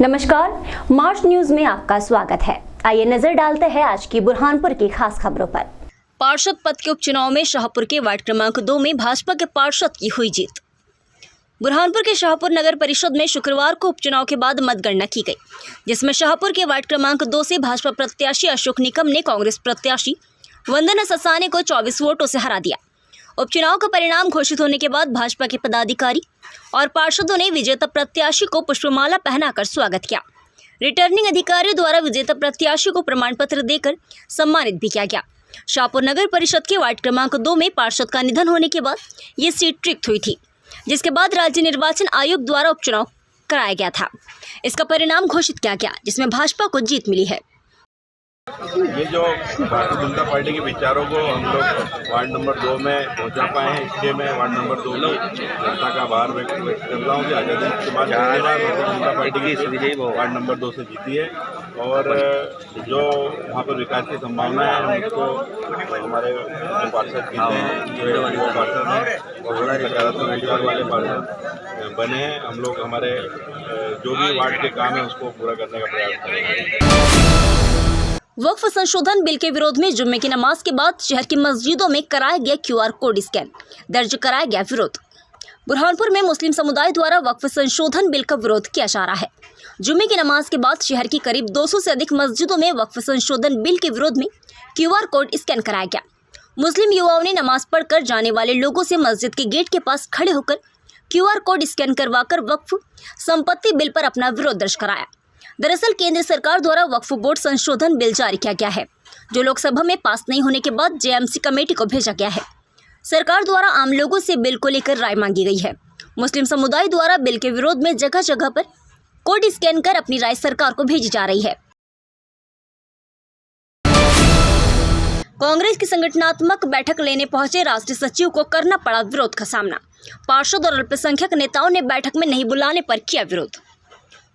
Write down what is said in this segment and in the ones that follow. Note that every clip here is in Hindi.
नमस्कार, मार्च न्यूज में आपका स्वागत है। आइए नजर डालते हैं आज की बुरहानपुर की खास खबरों पर। पार्षद पद के उपचुनाव में शाहपुर के वार्ड क्रमांक 2 में भाजपा के पार्षद की हुई जीत। बुरहानपुर के शाहपुर नगर परिषद में शुक्रवार को उपचुनाव के बाद मतगणना की गई, जिसमें शाहपुर के वार्ड क्रमांक 2 से भाजपा प्रत्याशी अशोक निकम ने कांग्रेस प्रत्याशी वंदना ससाने को 24 वोटों से हरा दिया। उपचुनाव का परिणाम घोषित होने के बाद भाजपा के पदाधिकारी और पार्षदों ने विजेता प्रत्याशी को पुष्पमाला पहनाकर स्वागत किया। रिटर्निंग अधिकारियों द्वारा विजेता प्रत्याशी को प्रमाण पत्र देकर सम्मानित भी किया गया। शाहपुर नगर परिषद के वार्ड क्रमांक 2 में पार्षद का निधन होने के बाद ये सीट रिक्त हुई थी, जिसके बाद राज्य निर्वाचन आयोग द्वारा उपचुनाव कराया गया था। इसका परिणाम घोषित किया गया, जिसमें भाजपा को जीत मिली है। ये जो भारतीय जनता पार्टी के विचारों को हम लोग वार्ड नंबर 2 में पहुंचा पाए हैं, इसलिए मैं वार्ड नंबर 2 की जनता का आभार व्यक्त कर रहा हूँ कि आज़ादी के बाद भारतीय जनता पार्टी की वार्ड नंबर 2 से जीती है। और जो वहाँ पर विकास की संभावना है, हम उसको हमारे पार्षद कहते हैं, जो युवा पार्षद हैं और सकारात्मक विचार वाले पार्षद बने हैं। हम लोग हमारे जो भी वार्ड के काम है उसको पूरा करने का प्रयास करेंगे। वक्फ संशोधन बिल के विरोध में जुम्मे की नमाज के बाद शहर की मस्जिदों में कराया गया QR कोड स्कैन, दर्ज कराया गया विरोध। बुरहानपुर में मुस्लिम समुदाय द्वारा वक्फ संशोधन बिल का विरोध किया जा रहा है। जुम्मे की नमाज के बाद शहर की करीब 200 से अधिक मस्जिदों में वक्फ संशोधन बिल के विरोध में QR कोड स्कैन कराया गया। मुस्लिम युवाओं ने नमाज पढ़कर जाने वाले लोगों से मस्जिद के गेट के पास खड़े होकर QR कोड स्कैन करवाकर वक्फ संपत्ति बिल पर अपना विरोध दर्ज कराया। दरअसल केंद्र सरकार द्वारा वक्फ बोर्ड संशोधन बिल जारी किया गया है, जो लोकसभा में पास नहीं होने के बाद JMC कमेटी को भेजा गया है। सरकार द्वारा आम लोगों से बिल को लेकर राय मांगी गई है। मुस्लिम समुदाय द्वारा बिल के विरोध में जगह जगह पर कोड स्कैन कर अपनी राय सरकार को भेजी जा रही है। कांग्रेस की संगठनात्मक बैठक लेने पहुंचे राष्ट्रीय सचिव को करना पड़ा विरोध का सामना। पार्षद और अल्पसंख्यक नेताओं ने बैठक में नहीं बुलाने पर किया विरोध।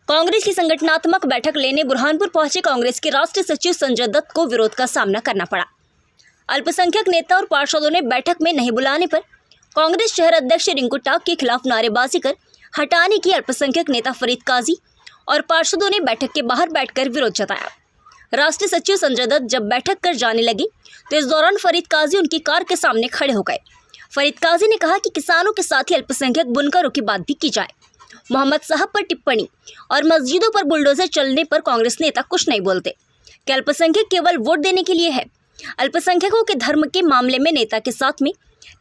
कांग्रेस की संगठनात्मक बैठक लेने बुरहानपुर पहुंचे कांग्रेस के राष्ट्रीय सचिव संजय दत्त को विरोध का सामना करना पड़ा। अल्पसंख्यक नेता और पार्षदों ने बैठक में नहीं बुलाने पर कांग्रेस शहर अध्यक्ष रिंकू टाक के खिलाफ नारेबाजी कर हटाने की अल्पसंख्यक नेता फरीद काजी और पार्षदों ने बैठक के बाहर बैठकर विरोध जताया। राष्ट्रीय सचिव संजय दत्त जब बैठक कर जाने लगे तो इस दौरान फरीद काजी उनकी कार के सामने खड़े हो गए। फरीद काजी ने कहा कि किसानों के साथ ही अल्पसंख्यक बुनकरों की बात भी की जाए। मोहम्मद साहब पर टिप्पणी और मस्जिदों पर बुलडोजर चलने पर कांग्रेस नेता कुछ नहीं बोलते कि अल्पसंख्यक केवल वोट देने के लिए है। अल्पसंख्यकों के धर्म के मामले में नेता के साथ में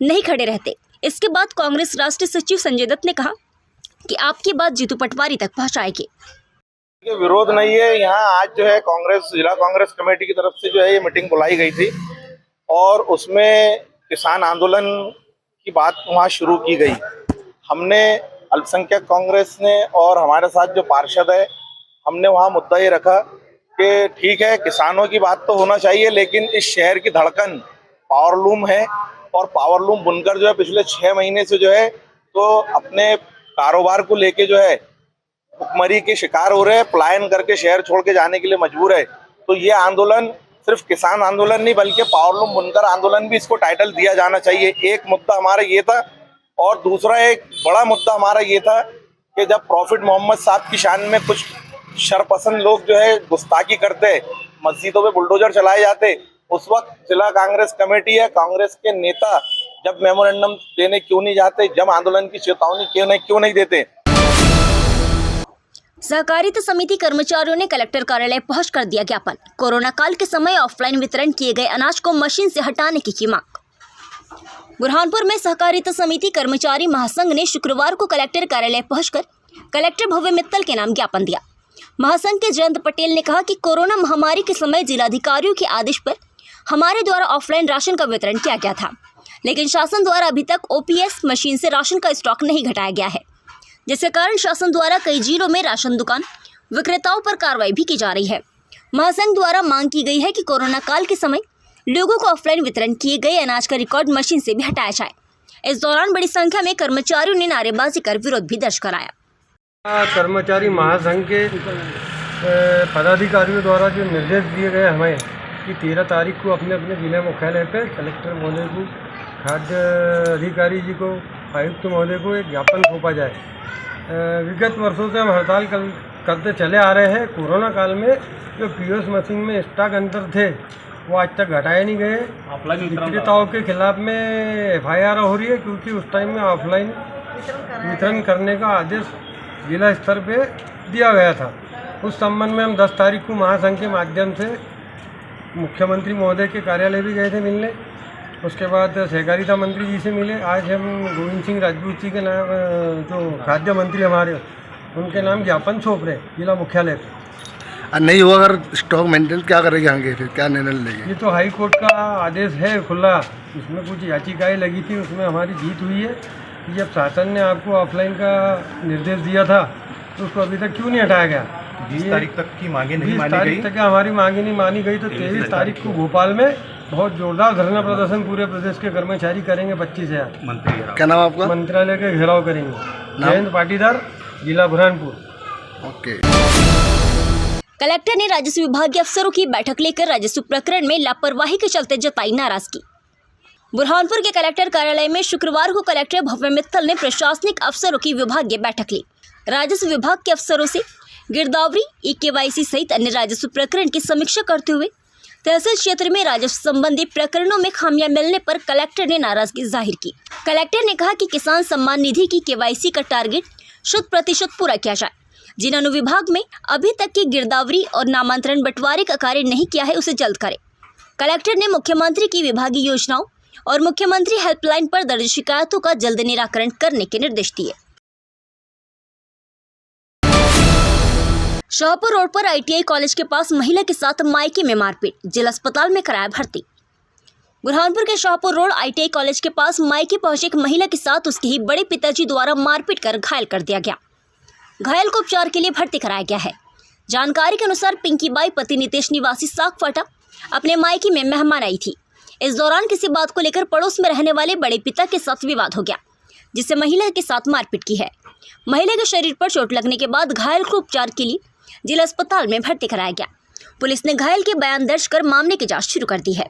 नहीं खड़े रहते। इसके बाद कांग्रेस राष्ट्रीय सचिव संजय दत्त ने कहा कि आपकी बात जीतू पटवारी तक पहुंचाएगी। विरोध नहीं है, यहाँ आज जो है कांग्रेस जिला कांग्रेस कमेटी की तरफ से जो है ये मीटिंग बुलाई गई थी और उसमें किसान आंदोलन की बात वहाँ शुरू की गई। हमने अल्पसंख्यक कांग्रेस ने और हमारे साथ जो पार्षद है, हमने वहाँ मुद्दा ये रखा कि ठीक है, किसानों की बात तो होना चाहिए, लेकिन इस शहर की धड़कन पावरलूम है और पावरलूम बुनकर जो है पिछले 6 महीने से जो है तो अपने कारोबार को लेके जो है भुखमरी के शिकार हो रहे हैं, पलायन करके शहर छोड़ के जाने के लिए मजबूर है। तो ये आंदोलन सिर्फ किसान आंदोलन नहीं बल्कि पावरलूम बुनकर आंदोलन भी इसको टाइटल दिया जाना चाहिए। एक मुद्दा हमारा ये था और दूसरा एक बड़ा मुद्दा हमारा ये था कि जब प्रॉफिट मोहम्मद साहब की शान में कुछ शरपसंद लोग जो है गुस्ताखी करते, मस्जिदों पे बुलडोजर चलाए जाते, उस वक्त जिला कांग्रेस कमेटी है, कांग्रेस के नेता जब मेमोरेंडम देने क्यों नहीं जाते, जब आंदोलन की चेतावनी क्यों नहीं देते। सहकारिता समिति कर्मचारियों ने कलेक्टर कार्यालय पहुंचकर दिया ज्ञापन। कोरोना काल के समय ऑफलाइन वितरण किए गए अनाज को मशीन से हटाने की मांग। बुरहानपुर में सहकारिता समिति कर्मचारी महासंघ ने शुक्रवार को कलेक्टर कार्यालय पहुंचकर कलेक्टर भव्य मित्तल के नाम ज्ञापन दिया। महासंघ के जयंत पटेल ने कहा कि कोरोना महामारी के समय जिलाधिकारियों के आदेश पर हमारे द्वारा ऑफलाइन राशन का वितरण किया गया था, लेकिन शासन द्वारा अभी तक OPS मशीन से राशन का स्टॉक नहीं घटाया गया है, जिसके कारण शासन द्वारा कई जिलों में राशन दुकान विक्रेताओं पर कार्रवाई भी की जा रही है। महासंघ द्वारा मांग की गई है कि कोरोना काल के समय लोगों को ऑफलाइन वितरण किए गए अनाज का रिकॉर्ड मशीन से भी हटाया जाए। इस दौरान बड़ी संख्या में कर्मचारियों ने नारेबाजी कर विरोध भी दर्ज कराया। कर्मचारी महासंघ के पदाधिकारियों द्वारा जो निर्देश दिए गए हमें कि 13 तारीख को अपने अपने जिला मुख्यालय पर कलेक्टर महोदय को, खाद्य अधिकारी जी को, आयुक्त महोदय को एक ज्ञापन सौंपा जाए। विगत वर्षों से हम हड़ताल करते चले आ रहे हैं। कोरोना काल में जो पीओएस मशीन में स्टॉक अंतर थे वो आज तक घटाए नहीं गए। विक्रेताओं के खिलाफ में एफआईआर हो रही है, क्योंकि उस टाइम में ऑफलाइन वितरण करने का आदेश जिला स्तर पे दिया गया था। उस संबंध में हम 10 तारीख को महासंघ के माध्यम से मुख्यमंत्री महोदय के कार्यालय भी गए थे मिलने। उसके बाद सहकारिता मंत्री जी से मिले। आज हम गोविंद सिंह राजपूत जी के नाम, जो खाद्य मंत्री हमारे, उनके नाम ज्ञापन सौंप रहे जिला मुख्यालय पे। नहीं हुआ अगर स्टॉक मेंटेन क्या करेंगे आगे, फिर क्या निर्णय लेंगे? ये तो हाई कोर्ट का आदेश है खुला, उसमें कुछ याचिकाएं लगी थी, उसमें हमारी जीत हुई है। जब शासन ने आपको ऑफलाइन का निर्देश दिया था तो उसको अभी तक क्यों नहीं हटाया गया? 20 तारीख तक की मांगे नहीं 20 मानी तारीख गई। तक हमारी मांगे नहीं मानी गई तो 23 तारीख को भोपाल में बहुत जोरदार धरना प्रदर्शन पूरे प्रदेश के कर्मचारी करेंगे। 25,000 मंत्री क्या नाम आपका? मंत्रालय के घेराव करेंगे। जयंत पाटीदार, जिला बुरहानपुर। ओके। कलेक्टर ने राजस्व विभाग के अफसरों की बैठक लेकर राजस्व प्रकरण में लापरवाही के चलते जताई नाराजगी। बुरहानपुर के कलेक्टर कार्यालय में शुक्रवार को कलेक्टर भव्य मित्तल ने प्रशासनिक अफसरों की विभागीय बैठक ली। राजस्व विभाग के अफसरों से गिरदावरी, ई-केवाईसी सहित अन्य राजस्व प्रकरण की समीक्षा करते हुए तहसील क्षेत्र में राजस्व संबंधी प्रकरणों में खामियां मिलने पर कलेक्टर ने नाराजगी जाहिर की। कलेक्टर ने कहा कि किसान सम्मान निधि की केवाईसी का टारगेट 100% पूरा किया जाए। जिन अनुविभाग में अभी तक की गिरदावरी और नामांतरण बंटवारे का कार्य नहीं किया है उसे जल्द करें। कलेक्टर ने मुख्यमंत्री की विभागीय योजनाओं और मुख्यमंत्री हेल्पलाइन पर दर्ज शिकायतों का जल्द निराकरण करने के निर्देश दिए। शाहपुर रोड पर आईटीआई कॉलेज के पास महिला के साथ मायके में मारपीट, जिला अस्पताल में कराया भर्ती। बुरहानपुर के शाहपुर रोड आईटीआई कॉलेज के पास मायके पहुंचे एक महिला के साथ उसके ही बड़े पिताजी द्वारा मारपीट कर घायल कर दिया गया। घायल को उपचार के लिए भर्ती कराया गया है। जानकारी के अनुसार पिंकी बाई पति नितेश निवासी सागफाटा अपने मायके में मेहमान आई थी। इस दौरान किसी बात को लेकर पड़ोस में रहने वाले बड़े पिता के साथ विवाद हो गया, जिससे महिला के साथ मारपीट की है। महिला के शरीर पर चोट लगने के बाद घायल को उपचार के लिए जिला अस्पताल में भर्ती कराया गया। पुलिस ने घायल के बयान दर्ज कर मामले की जांच शुरू कर दी है।